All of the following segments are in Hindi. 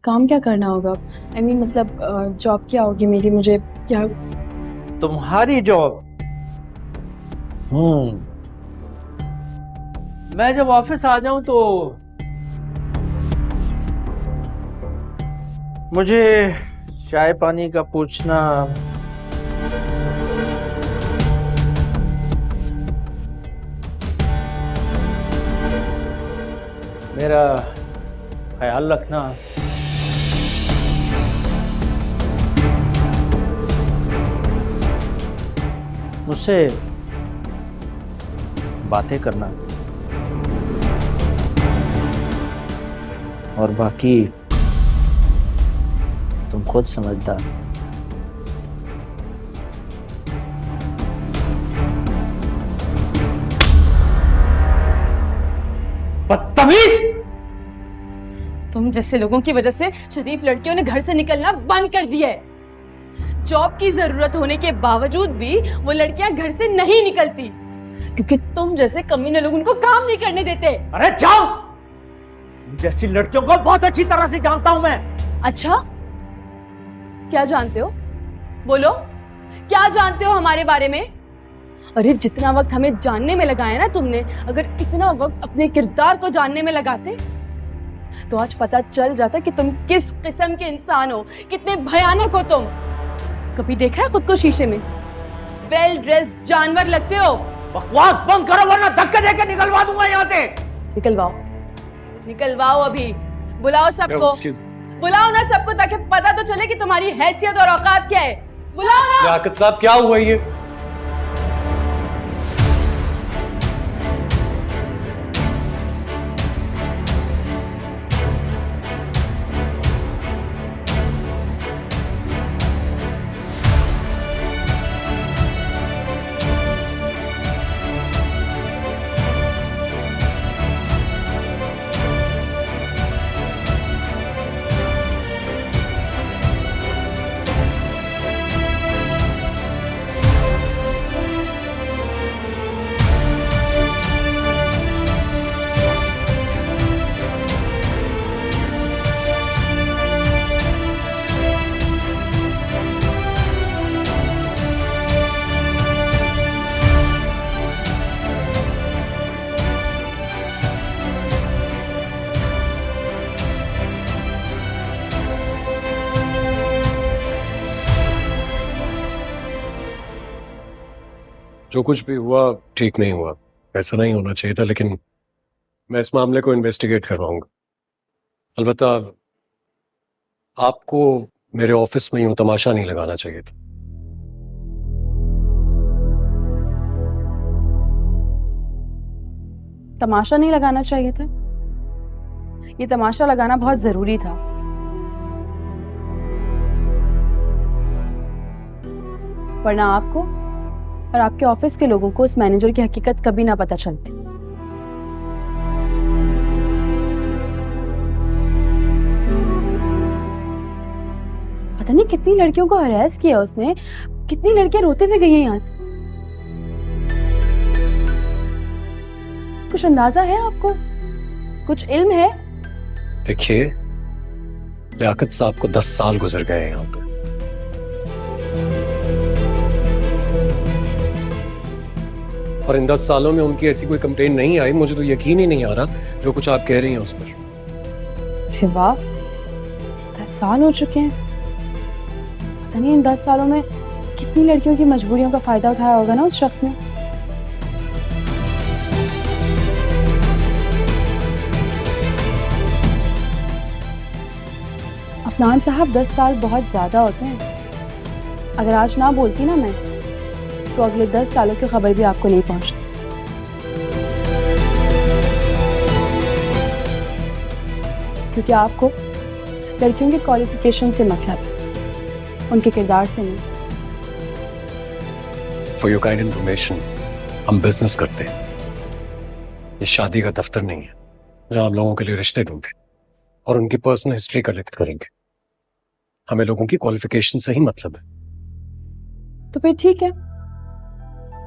काम क्या करना होगा? मतलब जॉब क्या होगी मेरी, मुझे क्या? तुम्हारी जॉब? मैं जब ऑफिस आ जाऊं तो मुझे चाय पानी का पूछना, मेरा ख्याल रखना, मुझसे बातें करना, और बाकी तुम खुद समझदार। बदतमीज! तुम जैसे लोगों की वजह से शरीफ लड़कियों ने घर से निकलना बंद कर दिया है। जॉब की जरूरत होने के बावजूद भी वो लड़कियां घर से नहीं निकलती क्योंकि तुम जैसे कमीने लोग उनको काम नहीं करने देते। अरे जाओ! तुम जैसी लड़कियों को बहुत अच्छी तरह से जानता हूं मैं। अच्छा, क्या जानते हो? बोलो, क्या जानते हो हमारे बारे में? अरे जितना वक्त हमें जानने में लगाया ना तुमने, अगर इतना वक्त अपने किरदार को जानने में लगाते तो आज पता चल जाता कि तुम किस किस्म के इंसान हो, कितने भयानक हो तुम। कभी देखा है खुद को शीशे में? वेल ड्रेस्ड जानवर लगते हो। बकवास बंद करो वरना धक्के देके निकलवा दूंगा यहाँ से। निकलवाओ, निकलवाओ अभी। बुलाओ सबको, बुलाओ ना सबको, ताकि पता तो चले कि तुम्हारी हैसियत और औकात क्या है। बुलाओ ना। लियाकत साहब, क्या हुआ ये? जो कुछ भी हुआ ठीक नहीं हुआ, ऐसा नहीं होना चाहिए था, लेकिन मैं इस मामले को इन्वेस्टिगेट करवाऊंगा। अलबत्ता आपको मेरे ऑफिस में यूं तमाशा नहीं लगाना चाहिए था। तमाशा नहीं लगाना चाहिए था? ये तमाशा लगाना बहुत जरूरी था। वरना आपको और आपके ऑफिस के लोगों को उस मैनेजर की हकीकत कभी ना पता चलती। पता नहीं कितनी लड़कियों को हरास किया उसने, कितनी लड़कियां रोते हुए गई हैं यहाँ से। कुछ अंदाजा है आपको? कुछ इल्म है? देखिए, लियाकत साहब को 10 साल गुजर गए हैं यहाँ पे। और इन 10 सालों में उनकी ऐसी कोई कंप्लेंट नहीं आई। मुझे तो यकीन ही नहीं आ रहा जो कुछ आप कह रही हैं उस पर। अरे वाह, 10 साल हो चुके हैं। पता नहीं इन 10 सालों में कितनी लड़कियों की मजबूरियों का फायदा उठाया होगा ना उस शख्स ने। अफनान साहब, 10 साल बहुत ज्यादा होते हैं। अगर आज ना बोलती ना मैं, तो अगले 10 सालों की खबर भी आपको नहीं पहुंचती। क्योंकि आपको लड़कियों के क्वालिफिकेशन से मतलब है, उनके किरदार से नहीं। फॉर योर काइंड इंफॉर्मेशन, हम बिजनेस करते हैं। ये शादी का दफ्तर नहीं है जहां हम लोगों के लिए रिश्ते ढूंढे और उनकी पर्सनल हिस्ट्री कलेक्ट करेंगे। हमें लोगों की क्वालिफिकेशन से ही मतलब है। तो फिर ठीक है,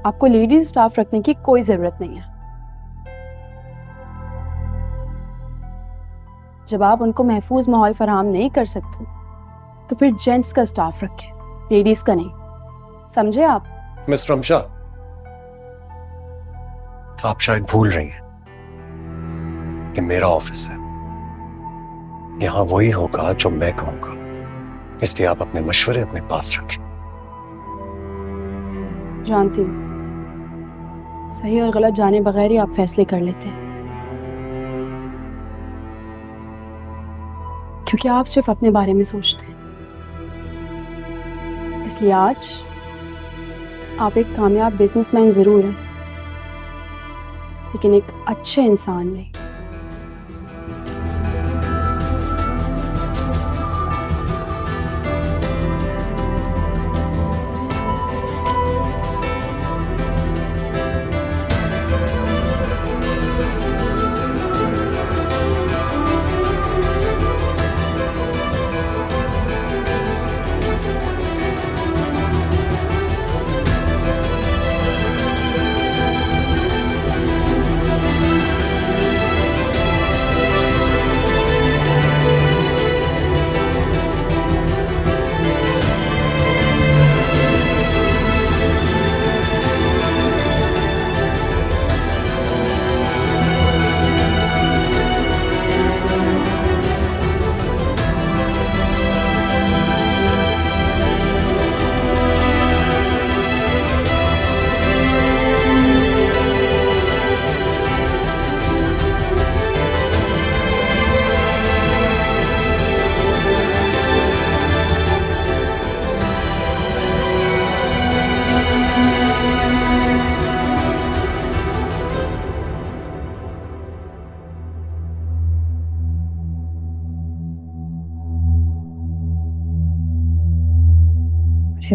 आपको लेडीज स्टाफ रखने की कोई जरूरत नहीं है। जब आप उनको महफूज माहौल फराहम नहीं कर सकते तो फिर जेंट्स का स्टाफ रखें, लेडीज का नहीं। समझे आप? मिस रमशा, आप शायद भूल रही हैं कि मेरा ऑफिस है, यहां वही होगा जो मैं कहूंगा, इसलिए आप अपने मशवरे अपने पास रखें। जानती हूँ सही और गलत जाने बगैर ही आप फैसले कर लेते हैं, क्योंकि आप सिर्फ अपने बारे में सोचते हैं। इसलिए आज आप एक कामयाब बिजनेसमैन जरूर हैं, लेकिन एक अच्छे इंसान नहीं।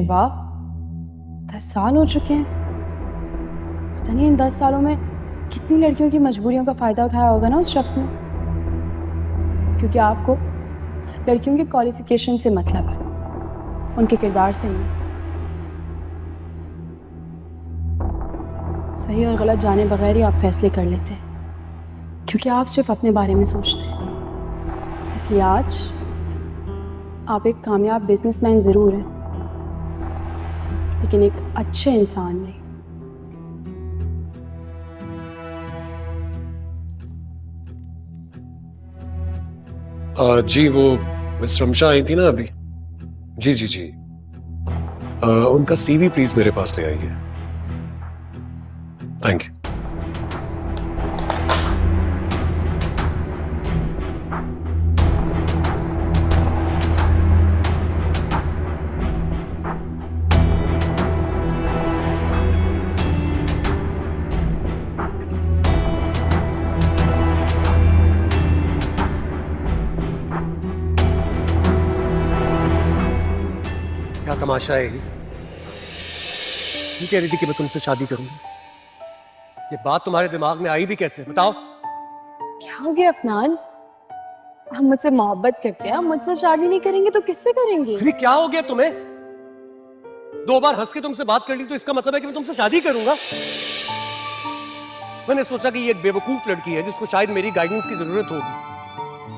वाह, 10 साल हो चुके हैं। पता नहीं इन 10 सालों में कितनी लड़कियों की मजबूरियों का फायदा उठाया होगा ना उस शख्स ने, क्योंकि आपको लड़कियों के क्वालिफिकेशन से मतलब है, उनके किरदार से नहीं। सही और गलत जाने बगैर ही आप फैसले कर लेते हैं, क्योंकि आप सिर्फ अपने बारे में सोचते हैं। इसलिए आज आप एक कामयाब बिजनेसमैन जरूर हैं, लेकिन एक अच्छे इंसान नहीं। जी, वो मिस रमशा आई थी ना अभी। जी जी जी, उनका सीवी प्लीज मेरे पास ले आइए। Thank you. क्या तमाशा है ये कह रही थी कि मैं तुमसे शादी करूंगी, ये बात तुम्हारे दिमाग में आई भी कैसे, बताओ? क्या हो गया अफनान? हम मुझसे मोहब्बत करते हैं, हम मुझसे शादी नहीं करेंगे तो किससे करेंगे? अरे क्या हो गया तुम्हें? 2 बार हंस के तुमसे बात कर ली तो इसका मतलब है कि मैं तुमसे शादी करूंगा? मैंने सोचा कि ये एक बेवकूफ लड़की है जिसको शायद मेरी गाइडेंस की जरूरत होगी,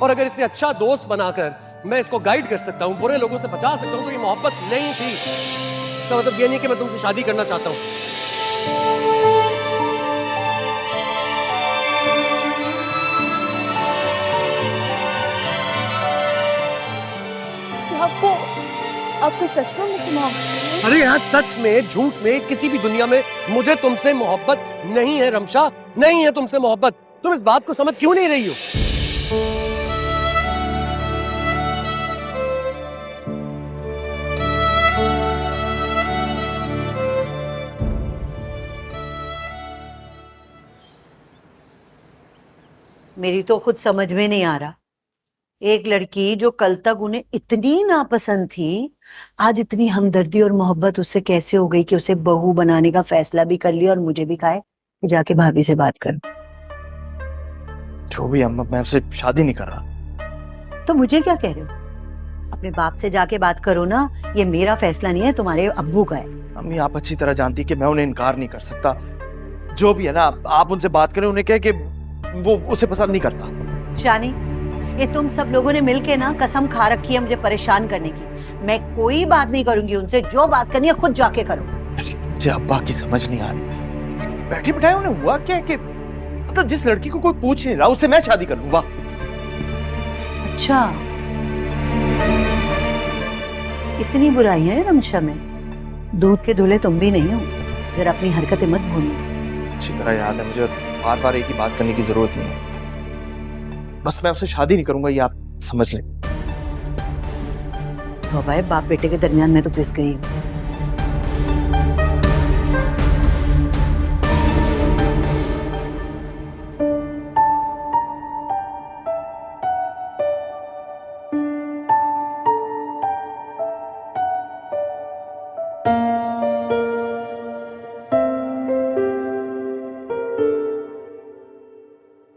और अगर इसे अच्छा दोस्त बनाकर मैं इसको गाइड कर सकता हूं, बुरे लोगों से बचा सकता हूं, तो ये मोहब्बत नहीं थी। इसका मतलब ये नहीं कि मैं तुमसे शादी करना चाहता हूं। आपको सच में मुझसे मोहब्बत है? अरे यार, सच में झूठ में किसी भी दुनिया में मुझे तुमसे मोहब्बत नहीं है रमशा, नहीं है तुमसे मोहब्बत। तुम इस बात को समझ क्यों नहीं रही हो? मेरी तो खुद समझ में नहीं आ रहा, एक लड़की जो कल तक उन्हें इतनी नापसंद थी, आज इतनी हमदर्दी और मोहब्बत उससे कैसे हो गई कि उसे बहू बनाने का फैसला भी कर लिया और मुझे भी कहा है कि जाके भाभी से बात कर। जो भी अम्मा, मैं उससे शादी नहीं कर रहा। तो मुझे क्या कह रहे हो? अपने बाप से जाके बात करो ना, ये मेरा फैसला नहीं है, तुम्हारे अब्बू का है। अम्मी, आप अच्छी तरह जानती कि मैं उन्हें इनकार नहीं कर सकता। जो भी है ना, आप उनसे बात करें, उन्हें कहें कि वो उसे पसंद नहीं करता। शानी, ये तुम सब लोगों ने मिलके ना कसम खा रखी है मुझे परेशान करने की। मैं कोई बात नहीं करूंगी उनसे, जो बात करनी है खुद जाके करो। मुझे अब्बा की समझ नहीं आ रही। बैठे बिठाए उन्हें हुआ क्या कि मतलब जिस लड़की को कोई पूछ नहीं रहा उससे मैं शादी कर लूं? वाह। अच्छा, इतनी बुराई है रमशा में? दूध के धुले तुम भी नहीं हो, जरा अपनी हरकतें मत भूलना। अच्छी तरह याद है मुझे, बार बार एक ही बात करने की जरूरत नहीं है। बस मैं उससे शादी नहीं करूंगा, ये आप समझ लें। तो भाई बाप बेटे के दरमियान में तो पिस गई हूं।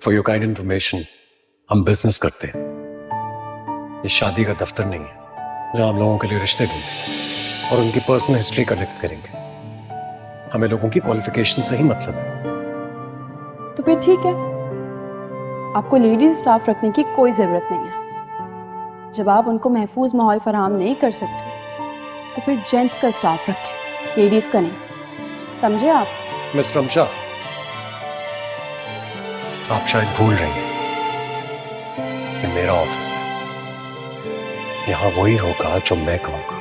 फॉर योर काइंड इंफॉर्मेशन, हम बिजनेस करते हैं। ये शादी का दफ्तर नहीं है जहां हम लोगों के लिए रिश्ते ढूंढें और उनकी पर्सनल हिस्ट्री कलेक्ट करेंगे। हमें लोगों की क्वालिफिकेशन से ही मतलब है। तो फिर ठीक है, आपको लेडीज स्टाफ रखने की कोई जरूरत नहीं है। जब आप उनको महफूज माहौल फराहम नहीं कर सकते तो फिर जेंट्स का स्टाफ रखें, लेडीज का नहीं। समझे आप? मिस रमशा, आप शायद भूल रही हैं, ये मेरा ऑफिस है। यहां वही होगा जो मैं कहूंगा,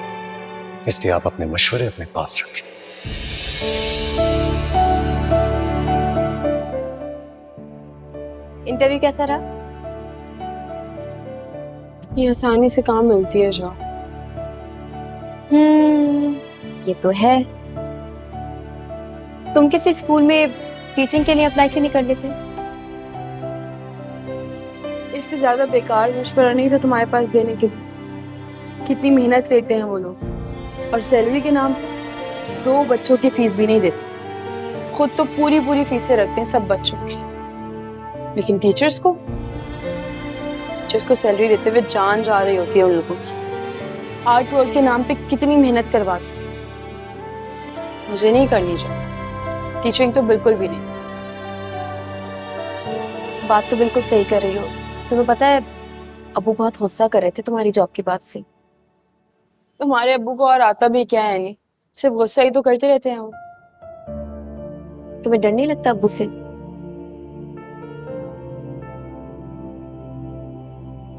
इसलिए आप अपने मशवरे अपने पास रखें। इंटरव्यू कैसा रहा? ये आसानी से काम मिलती है जो। ये तो है। तुम किसी स्कूल में टीचिंग के लिए अप्लाई क्यों नहीं कर लेते? इससे ज्यादा बेकार मशवरा नहीं था तुम्हारे पास देने के लिए। कितनी मेहनत लेते हैं वो लोग, और सैलरी के नाम पे 2 बच्चों की फीस भी नहीं देते। खुद तो पूरी पूरी फीसें रखते हैं सब बच्चों की, लेकिन टीचर्स को सैलरी देते हुए जान जा रही होती है उन लोगों की। आर्ट वर्क के नाम पे कितनी मेहनत करवाते। मुझे नहीं करनी चाहिए टीचिंग, तो बिल्कुल भी नहीं। बात तो बिल्कुल सही कर रही हो। तुम्हें पता है अबू बहुत गुस्सा कर रहे थे तुम्हारी जॉब की बात से। तुम्हारे अब्बू को और आता भी क्या है, नहीं सिर्फ गुस्सा ही तो करते रहते हैं वो। तुम्हें डर नहीं लगता अब्बू से?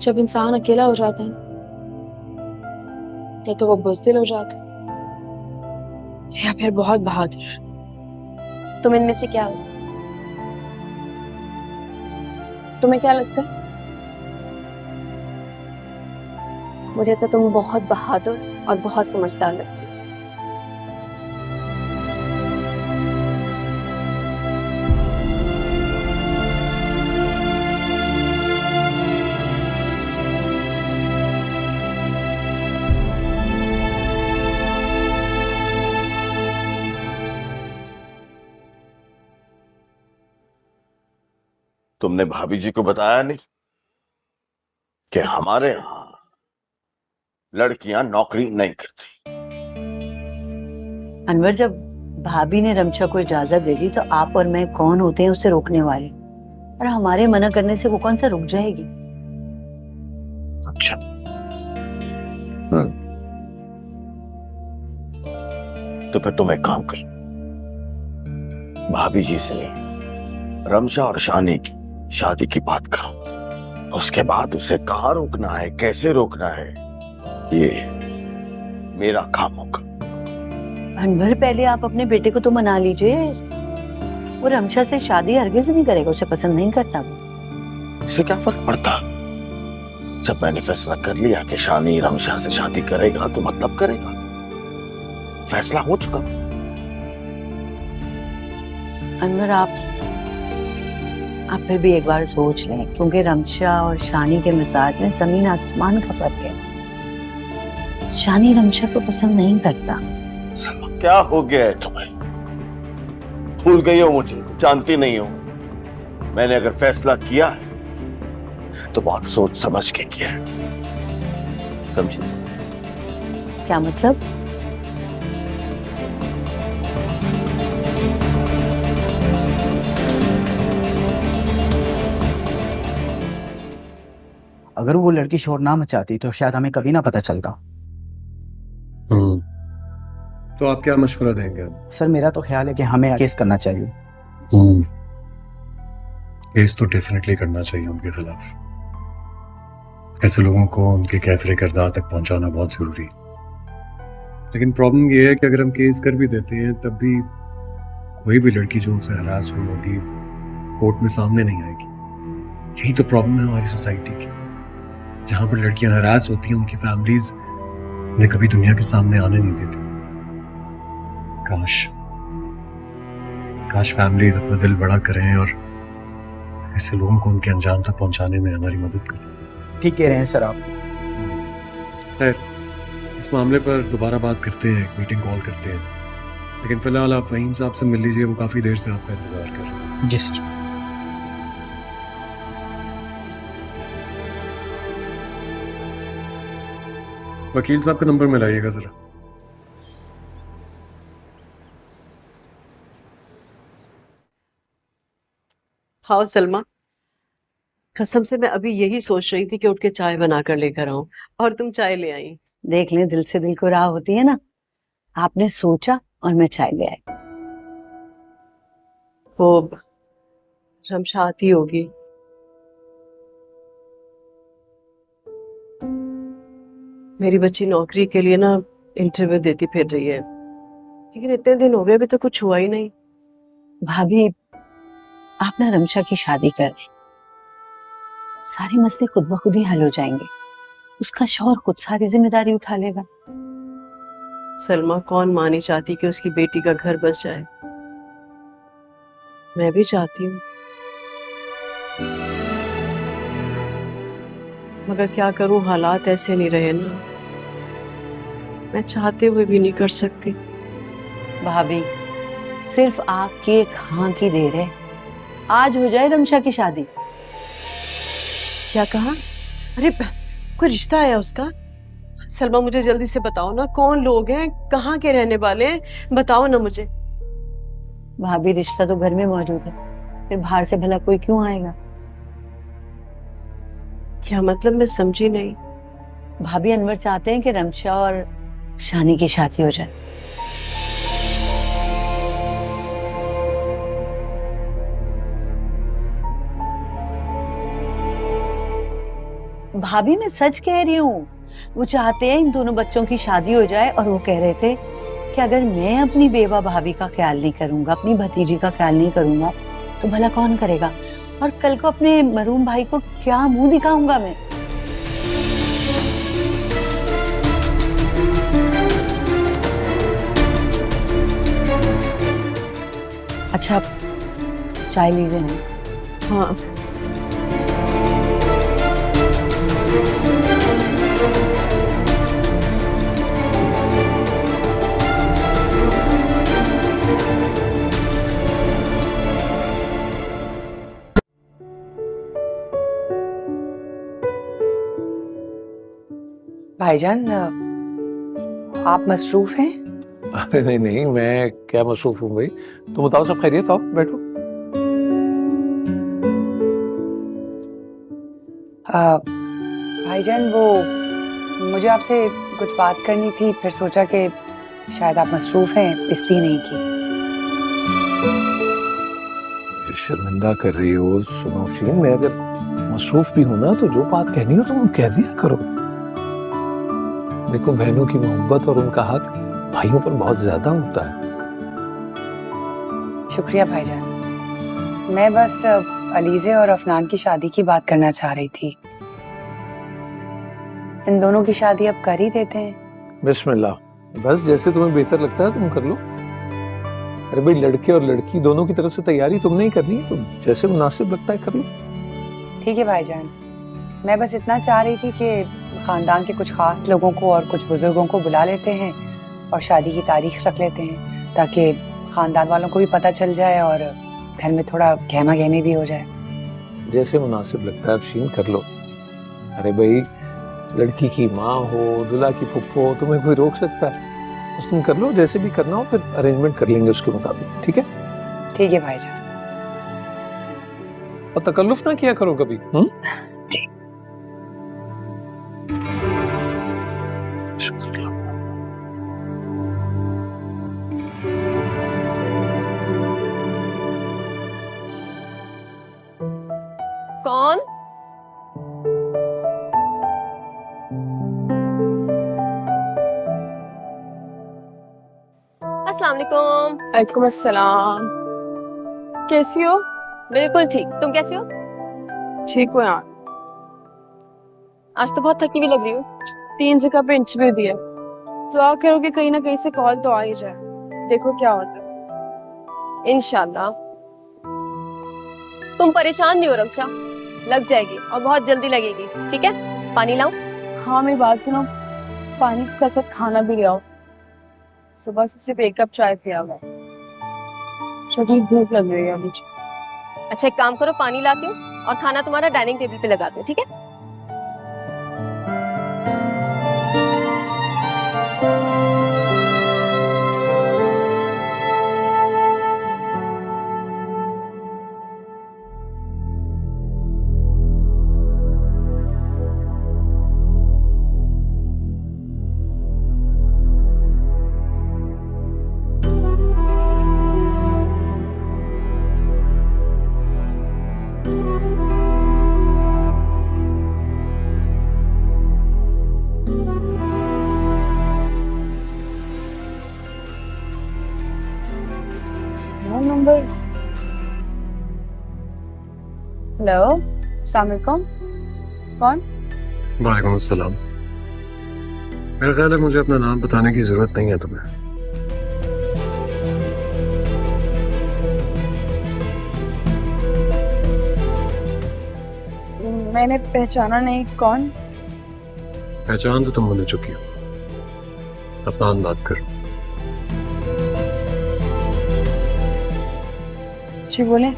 जब इंसान अकेला हो जाता है या तो वो बुज़दिल हो जाता है या फिर बहुत बहादुर। तुम इनमें से क्या हो? तुम्हें क्या लगता है? मुझे तो तुम बहुत बहादुर और बहुत समझदार लगती हो। तुमने भाभी जी को बताया नहीं कि हमारे यहां लड़कियां नौकरी नहीं करती? अनवर, जब भाभी ने रमशा को इजाजत दे दी तो आप और मैं कौन होते हैं उसे रोकने वाले? और हमारे मना करने से वो कौन सा रुक जाएगी? अच्छा। तो फिर तुम एक काम कर, भाभी जी से रमशा और शानी की शादी की बात करो। उसके बाद उसे कहाँ रोकना है, कैसे रोकना है, ये मेरा काम होगा। अनवर, पहले आप अपने बेटे को तो मना लीजिए। वो रमशा से शादी हरगिज नहीं करेगा, उसे पसंद नहीं करता वो। इससे क्या फर्क पड़ता? जब मैंने फैसला कर लिया कि शानी रमशा से शादी करेगा तो मतलब करेगा, फैसला हो चुका। अनवर, आप फिर भी एक बार सोच लें, क्योंकि रमशा और शानी के मिजाज में जमीन आसमान का फर्क है। शानी रमशा को पसंद नहीं करता। सलमा, क्या हो गया है तुम्हें? भूल गई हो मुझे, जानती नहीं हो? मैंने अगर फैसला किया है तो बहुत सोच समझ के किया है, समझी? क्या मतलब? अगर वो लड़की शोर ना मचाती तो शायद हमें कभी ना पता चलता। तो आप क्या मशवरा देंगे? सर मेरा तो ख्याल है कि हमें केस करना चाहिए। केस तो डेफिनेटली करना चाहिए उनके खिलाफ। ऐसे लोगों को उनके कैफरे किरदार तक पहुंचाना बहुत जरूरी है। लेकिन प्रॉब्लम ये है कि अगर हम केस कर भी देते हैं तब भी कोई भी लड़की जो उनसे हरास हुई होगी कोर्ट में सामने नहीं आएगी। यही तो प्रॉब्लम है हमारी सोसाइटी की। जहां पर लड़कियां हरास होती हैं उनकी फैमिलीज उन्हें कभी दुनिया के सामने आने नहीं देती। काश फैमिलीज अपना दिल बड़ा करें और ऐसे लोगों को उनके अंजाम तक पहुंचाने में हमारी मदद करें। ठीक कह रहे हैं सर आप। खैर, इस मामले पर दोबारा बात करते हैं, एक मीटिंग कॉल करते हैं। लेकिन फिलहाल आप फहीम साहब से मिल लीजिए, वो काफी देर से आपका इंतजार कर रहे हैं। जी सर। वकील साहब का नंबर मिलाइएगा जरा। हाँ सलमा, कसम से मैं अभी यही सोच रही थी कि उठ के चाय बना कर लेकर आऊं और तुम चाय ले आई। देख लें, दिल से दिल को राह होती है ना। आपने सोचा और मैं चाय ले आई। वो रमशा आती होगी। मेरी बच्ची नौकरी के लिए ना इंटरव्यू देती फिर रही है, लेकिन इतने दिन हो गए अभी तो कुछ हुआ ही नहीं। भाभी, आप ना रमशा की शादी कर दें, सारे मसले खुद ब खुद ही हल हो जाएंगे। उसका शौहर खुद सारी जिम्मेदारी उठा लेगा। सलमा, कौन माँ नहीं चाहती कि उसकी बेटी का घर बस जाए। मैं भी चाहती हूँ, मगर क्या करूं, हालात ऐसे नहीं रहे ना। मैं चाहते हुए भी नहीं कर सकती। भाभी, सिर्फ आपकी एक हाँ की देर है, आज हो जाए रमशा की शादी। क्या कहा? अरे कोई रिश्ता आया उसका? सलमा, मुझे जल्दी से बताओ ना, कौन लोग हैं, कहाँ के रहने वाले हैं, बताओ ना मुझे। भाभी, रिश्ता तो घर में मौजूद है, फिर बाहर से भला कोई क्यों आएगा? क्या मतलब, मैं समझी नहीं। भाभी, अनवर चाहते हैं कि रमशा और शानी की शादी हो जाए। भाभी, मैं सच कह रही हूँ। वो चाहते हैं इन दोनों बच्चों की शादी हो जाए, और वो कह रहे थे कि अगर मैं अपनी बेवा भाभी का ख्याल नहीं करूंगा, अपनी भतीजी का ख्याल नहीं करूंगा, तो भला कौन करेगा? और कल को अपने मरूम भाई को क्या मुंह दिखाऊंगा मैं? अच्छा, चाय लीजिए ना। हाँ, भाईजान, आप मसरूफ हैं? अरे नहीं नहीं, मैं क्या मसरूफ हूँ भाई। तुम बताओ, सब खैरियत? आओ बैठो। भाईजान, वो मुझे आपसे कुछ बात करनी थी, फिर सोचा कि शायद आप मसरूफ हैं, इसलिए नहीं की। शर्मिंदा कर रही हो। सुनो सीन, मैं अगर मसरूफ भी हूं ना, तो जो बात कहनी हो तुम कह दिया करो। देखो, बहनों की मोहब्बत और उनका हक भाइयों पर बहुत ज्यादा होता है। शुक्रिया भाईजान। मैं बस अलीज़े और अफनान की शादी की बात करना चाह रही थी। इन दोनों की शादी अब कर ही देते हैं। बिस्मिल्लाह, बस जैसे तुम्हें बेहतर लगता है तुम कर लो। अरे भाई, लड़के और लड़की दोनों की तरफ से तैयारी तुमने ही करनी है, तो जैसे मुनासिब लगता है कर लो। ठीक है भाईजान, मैं बस इतना चाह रही थी कि खानदान के कुछ खास लोगों को और कुछ बुजुर्गों को बुला लेते हैं और शादी की तारीख रख लेते हैं, ताकि खानदान वालों को भी पता चल जाए और घर में थोड़ा गहमा गहमी भी हो जाए। जैसे मुनासिब लगता है अफशीन, कर लो। अरे भाई, लड़की की माँ हो, दूल्हा की फुप्पो हो, तुम्हें कोई रोक सकता है? बस तुम कर लो, जैसे भी करना हो, फिर अरेंजमेंट कर लेंगे उसके मुताबिक। ठीक है? ठीक है भाईजान। और तकल्लुफ ना किया करो कभी। कौन? अस्सलाम वालेकुम। वालेकुम अस्सलाम। कैसी हो? बिल्कुल ठीक, तुम कैसे हो? ठीक हो यार। आज तो बहुत थकी हुई लग रही हो। 3 जगह पे इंटरव्यू दिया, दुआ करो कि कहीं ना कहीं से कॉल तो आ ही जाए, देखो क्या होता है। इंशाल्लाह। तुम परेशान नहीं हो रक्षा, लग जाएगी और बहुत जल्दी लगेगी, ठीक है? पानी लाऊं? हाँ मेरी बात सुनो, पानी के साथ साथ खाना भी ले आओ। सुबह से सिर्फ 1 कप चाय पिया हुआ है, शदीद भूख लग रही है मुझे। अच्छा एक काम करो, पानी लाती हूँ और खाना तुम्हारा डाइनिंग टेबल पे लगाती हूँ, ठीक है? नंबर। हेलो, अस्सलाम वालेकुम। कौन? वालेकुम अस्सलाम। मेरा ख्याल है मुझे अपना नाम बताने की जरूरत नहीं है तुम्हें। मैंने पहचाना नहीं। कौन? पहचान तो तुम मुझे चुकी हो। अफनान बात कर। जी बोले,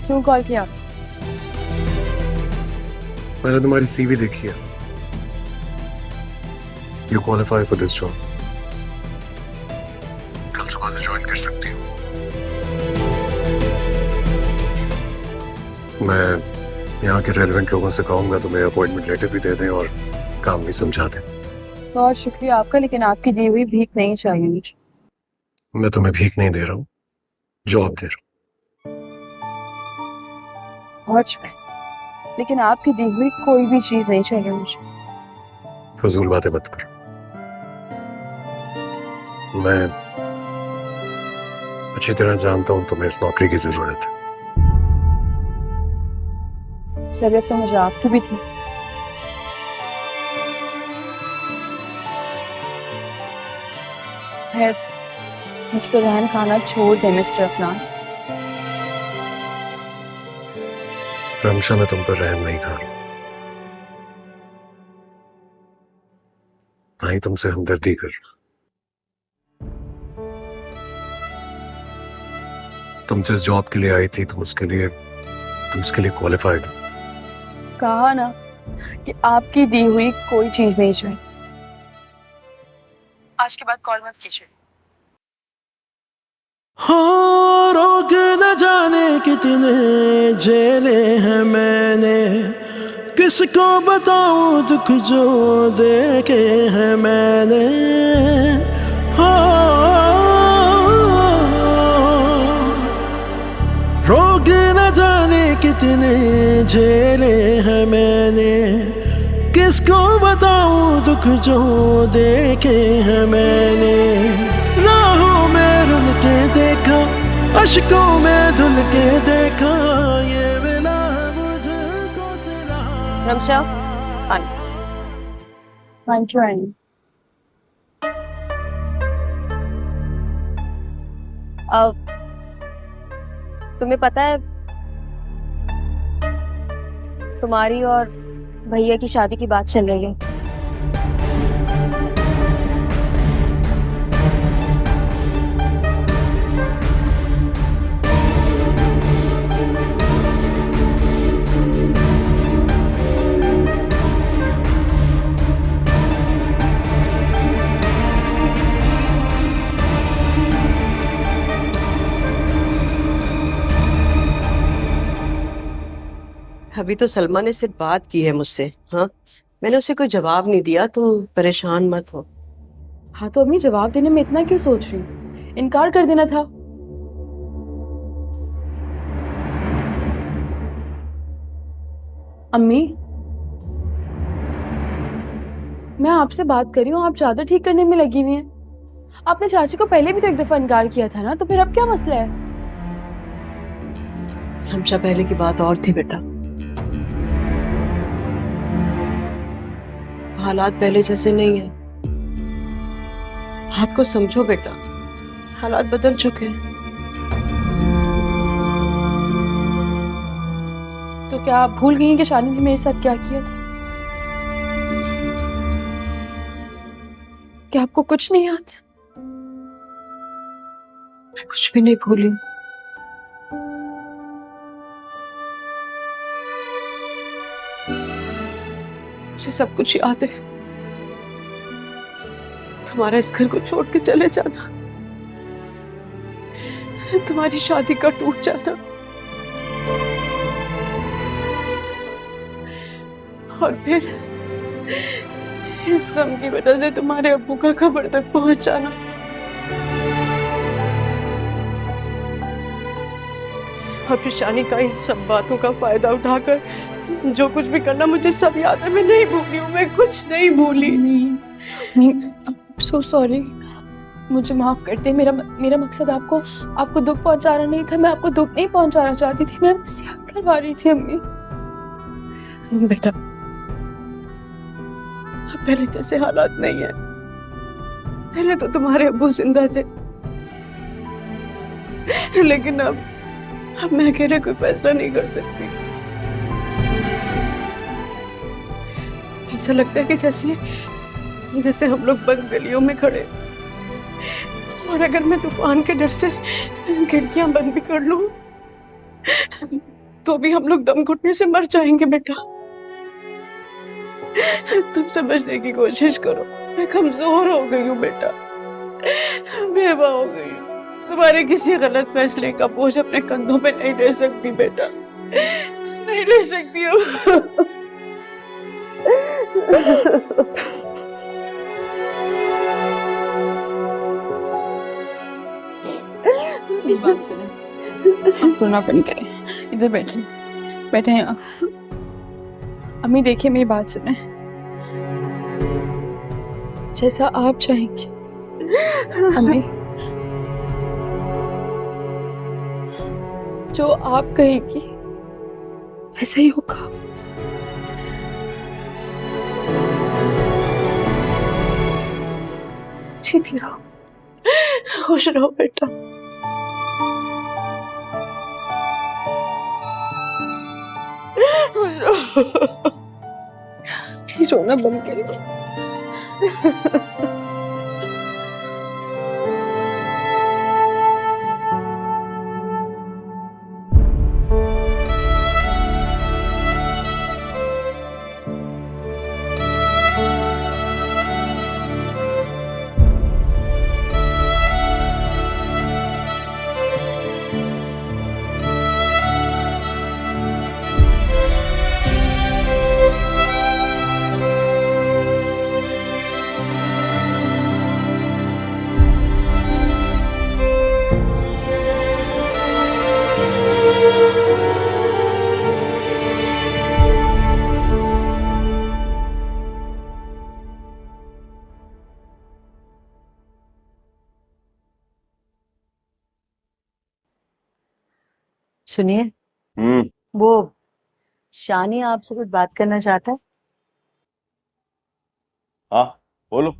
क्यों कॉल किया? मैंने तुम्हारी सीवी देखी है। You qualify for this job. कल सुबह से ज्वाइन कर सकती हूँ। मैं यहाँ के रेलेवेंट लोगों से कहूँगा तुम्हें अपॉइंटमेंट लेटर भी दे दें और काम भी समझा दें। बहुत शुक्रिया आपका, लेकिन आपकी दी हुई भीख नहीं चाहिए मुझे। मैं तुम्हें भीख नहीं दे रहा हूँ, जॉब दे रहा हूँ। बहुत शुक्रिया, लेकिन आपकी दी हुई कोई भी चीज नहीं चाहिए मुझे। फजूल बातें मत करो। मैं अच्छी तरह जानता हूँ तुम्हें इस नौकरी की जरूरत है। जरूरत तो मुझे आपकी भी थी। खैर, मुझ पर रहम खाना छोड़ दे मिस्टर अफनान। रमशा, मैं तुम पर रहम नहीं खा रहा, ना ही तुमसे हमदर्दी कर रहा। तुम जिस जॉब के लिए आई थी तुम उसके लिए क्वालिफाइड हो। कहा ना कि आपकी दी हुई कोई चीज नहीं चाहिए। आज के बाद कॉल मत कीजिए। हाँ, रोग न जाने कितने झेले हैं मैंने, किसको बताऊं दुख जो देखे हैं मैंने। हाँ, रोग न जाने कितने झेले हैं मैंने, किसको बताऊं दुख जो देखे हैं मैंने। राहों में रुल के देखा, अश्कों में धुल के देखा, ये मिला मुझको सिला। रमशा, पानी। Thank you any. अब तुम्हें पता है तुम्हारी और भैया की शादी की बात चल रही है। अभी तो सलमा ने सिर्फ बात की है मुझसे। हाँ, मैंने उसे कोई जवाब नहीं दिया, तुम परेशान मत हो। हाँ तो अम्मी, जवाब देने में इतना क्यों सोच रही हूँ? इनकार कर देना था। अम्मी, मैं आपसे बात कर रही हूँ, आप चादर ठीक करने में लगी हुई हैं। आपने चाची को पहले भी तो एक दफा इनकार किया था ना, तो फिर अब क्या मसला है? हमेशा पहले की बात और थी बेटा, हालात पहले जैसे नहीं है। बात को समझो बेटा, हालात बदल चुके हैं। तो क्या आप भूल गई हैं कि शानी ने मेरे साथ क्या किया था? क्या आपको कुछ नहीं याद? मैं कुछ भी नहीं भूली। मुझे सब कुछ याद है। तुम्हारा इस घर को छोड़ के चले जाना, तुम्हारी शादी का टूट जाना, और फिर इस गम की वजह से तुम्हारे अब्बू का खबर तक पहुंच जाना। और फिर शानी का इन सब बातों का फायदा उठाकर जो कुछ भी करना, मुझे सब याद है। मैं नहीं भूली हूँ, मैं कुछ नहीं भूली। नहीं, सो सॉरी, मुझे माफ कर दे। मेरा मकसद आपको दुख पहुंचाना नहीं था। मैं आपको दुख नहीं पहुंचाना चाहती थी, मैं बस याद करवा रही थी अम्मी। बेटा, अब पहले जैसे हालात नहीं है। पहले तो तुम्हारे अब्बू जिंदा थे, लेकिन अब मैं अकेले कोई फैसला नहीं कर सकती। ऐसा लगता है कि जैसे हम लोग बंद गलियों में खड़े, और अगर मैं तूफान के डर से खिड़कियां बंद भी कर लूं तो भी हम लोग दम घुटने से मर जाएंगे। बेटा, तुम समझने की कोशिश करो। मैं कमजोर हो गई हूँ बेटा, बेवा हो गई हूँ। तुम्हारे किसी गलत फैसले का बोझ अपने कंधों पे नहीं ले सकती बेटा, नहीं ले सकती हूँ। बात सुने, रोना बंद करें, इधर बैठे यहाँ। अम्मी देखिए, मेरी बात सुने, जैसा आप चाहेंगे अम्मी, जो आप कहेंगी वैसा ही होगा। जीती रहो, खुश रहो बेटा। प्लीज रोना बंद करिए। सुनिए, वो शानी आपसे कुछ बात करना चाहता है। हाँ, बोलो।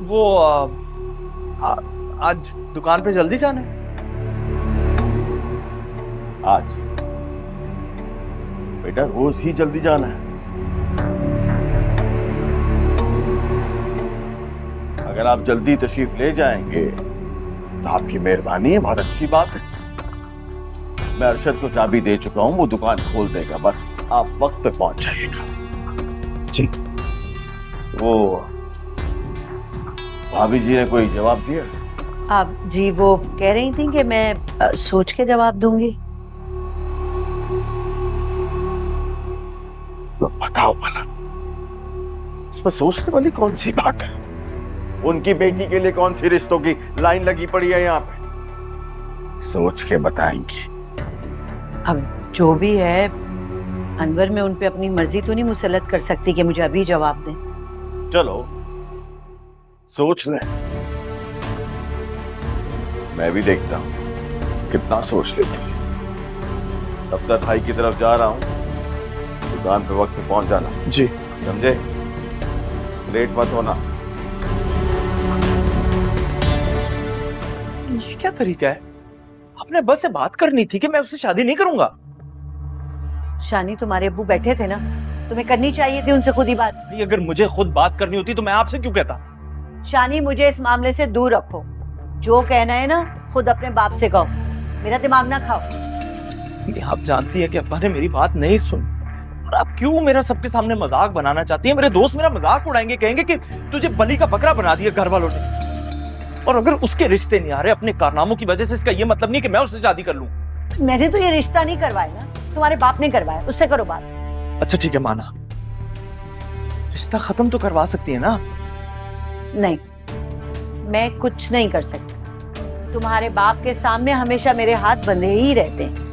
वो आज दुकान पे जल्दी जाना है। आज बेटा रोज ही जल्दी जाना है। अगर आप जल्दी तशरीफ ले जाएंगे तो आपकी मेहरबानी है, बहुत अच्छी बात है। मैं अरशद को चाबी दे चुका हूं, वो दुकान खोल देगा, बस आप वक्त पे पहुंच जाइएगा। जी। वो भाभी जी ने कोई जवाब दिया? आप जी, वो कह रही थी कि मैं सोच के जवाब दूंगी। तो बताओ भला, इसमें सोचने वाली कौन सी बात है? उनकी बेटी के लिए कौन सी रिश्तों की लाइन लगी पड़ी है यहाँ पे? सोच के बताएंगे। अब जो भी है, अनवर, मैं उन पे अपनी मर्जी तो नहीं मुसल्लत कर सकती कि मुझे अभी जवाब दें। चलो सोच ले, मैं भी देखता हूं कितना सोच लेती है। सफ्दर भाई की तरफ जा रहा हूं, दुकान पे वक्त पे पहुंच जाना। जी। समझे? लेट मत होना। ये क्या तरीका है? आपने बस से बात करनी थी कि मैं उससे शादी नहीं करूंगा। शानी, तुम्हारे अब्बू बैठे थे ना, तुम्हें करनी चाहिए थी उनसे खुद ही बात। भाई अगर मुझे खुद बात करनी होती तो मैं आपसे क्यों कहता? शानी, मुझे इस मामले से दूर रखो। जो कहना है ना खुद अपने बाप से कहो, मेरा दिमाग ना खाओ। आप जानती है कि अब्बा ने मेरी बात नहीं सुनी, और आप क्यों मेरा सबके सामने मजाक बनाना चाहती है? मेरे दोस्त मेरा मजाक उड़ाएंगे, कहेंगे कि तुझे बलि का बकरा बना दिया घर वालों ने। और अगर उसके रिश्ते नहीं आ रहे अपने कारनामों की वजह से, इसका ये मतलब नहीं कि मैं उससे शादी कर लूं। मैंने तो ये रिश्ता नहीं करवाया ना, तुम्हारे बाप ने करवाया, उससे करो बात। अच्छा ठीक है, माना, रिश्ता खत्म तो करवा सकती है ना? नहीं, मैं कुछ नहीं कर सकती। तुम्हारे बाप के सामने हमेशा मेरे हाथ बंधे ही रहते हैं।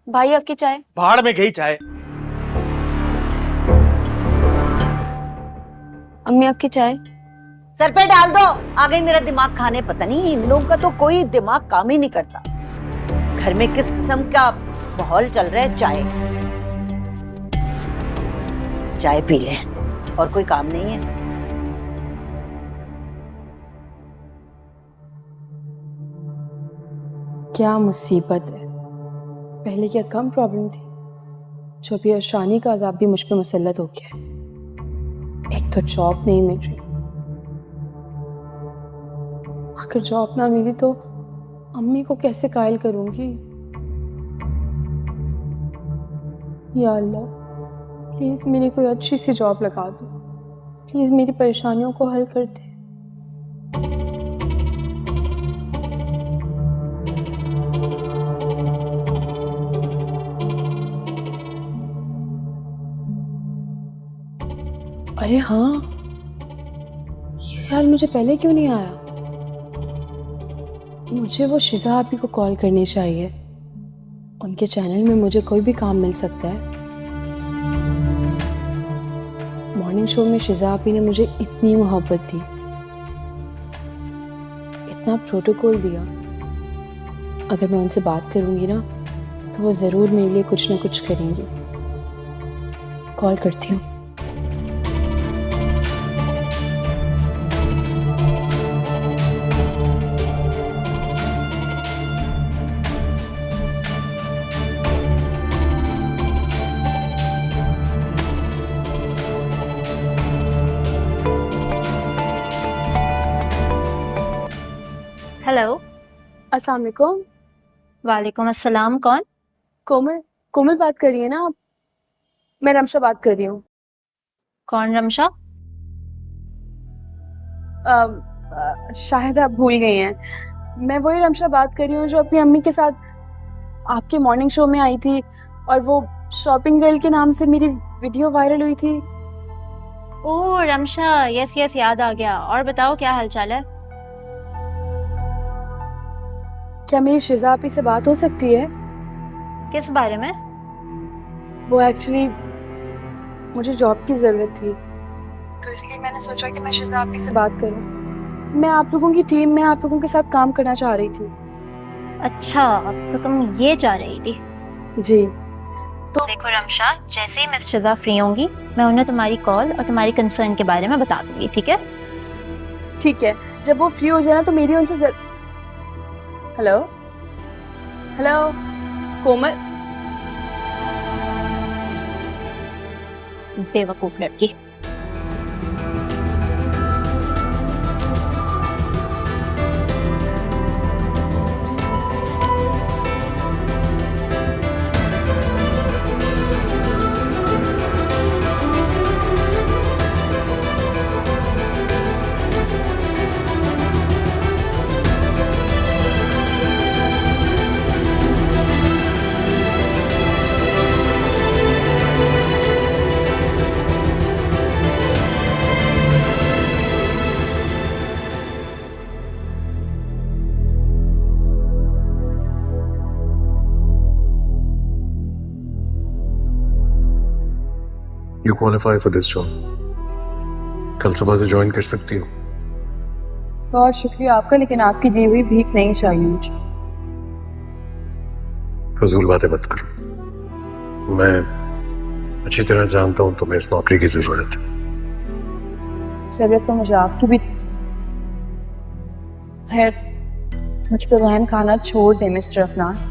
भाई आपकी चाय। भाड़ में गई चाय। अम्मी आपकी चाय। सर पे डाल दो, आ गई मेरा दिमाग खाने। पता नहीं इन लोगों का तो कोई दिमाग काम ही नहीं करता। घर में किस किस्म का माहौल चल रहा है। चाय पी ले, और कोई काम नहीं है। क्या मुसीबत है, पहले क्या कम प्रॉब्लम थी, जो अभी शानी का अजाब भी मुझ पे मुसल्लत हो गया है। एक तो जॉब नहीं मिल रही, अगर जॉब ना मिली तो अम्मी को कैसे कायल करूंगी। या अल्लाह, प्लीज मेरी कोई अच्छी सी जॉब लगा दो, प्लीज मेरी परेशानियों को हल कर दे। अरे हाँ, ये ख्याल मुझे पहले क्यों नहीं आया। मुझे वो शिजा आपी को कॉल करनी चाहिए, उनके चैनल में मुझे कोई भी काम मिल सकता है। मॉर्निंग शो में शिजा आपी ने मुझे इतनी मोहब्बत दी, इतना प्रोटोकॉल दिया। अगर मैं उनसे बात करूंगी ना तो वो जरूर मेरे लिए कुछ ना कुछ करेंगी। कॉल करती हूँ। हेलो। अस्सलाम वालेकुम। वालेकुम अस्सलाम। कौन? कोमल। कोमल बात कर रही है ना आप? मैं रमशा बात कर रही हूँ। कौन रमशा? शायद आप भूल गई हैं। मैं वही रमशा बात कर रही हूँ जो अपनी अम्मी के साथ आपके मॉर्निंग शो में आई थी और वो शॉपिंग गर्ल के नाम से मेरी वीडियो वायरल हुई थी। ओह रमशा, यस यस, याद आ गया। और बताओ क्या हालचाल है? क्या मेरी शिजा आपी से बात हो सकती है? किस बारे में? वो एक्चुअली मुझे जॉब की जरूरत थी, तो इसलिए मैंने सोचा कि मैं शिजा आपी से बात करूं। मैं आप लोगों की टीम में आप लोगों के साथ काम करना चाह रही थी। अच्छा, तो तुम ये चाह रही थी? जी। तो देखो रमशा, जैसे ही मिस शिजा फ्री होंगी मैं उन्हें तुम्हारी कॉल और तुम्हारी कंसर्न के बारे में बता दूंगी, ठीक है? ठीक है, जब वो फ्री हो जाए ना तो मेरी उनसे हेलो हेलो कोमल। बेवकूफ लड़की। You qualify for this job, कल सुबह से ज्वाइन कर सकती हो। बहुत शुक्रिया आपका, लेकिन आपकी दी हुई भीख नहीं चाहिए मुझे। फजूल बातें मत करो, मैं अच्छी तरह जानता हूं तुम्हें इस नौकरी की जरूरत है। जरूरत तो मुझे आपकी भी थी। खैर, मुझ पर रहम खाना छोड़ दे मिस्टर अफनान।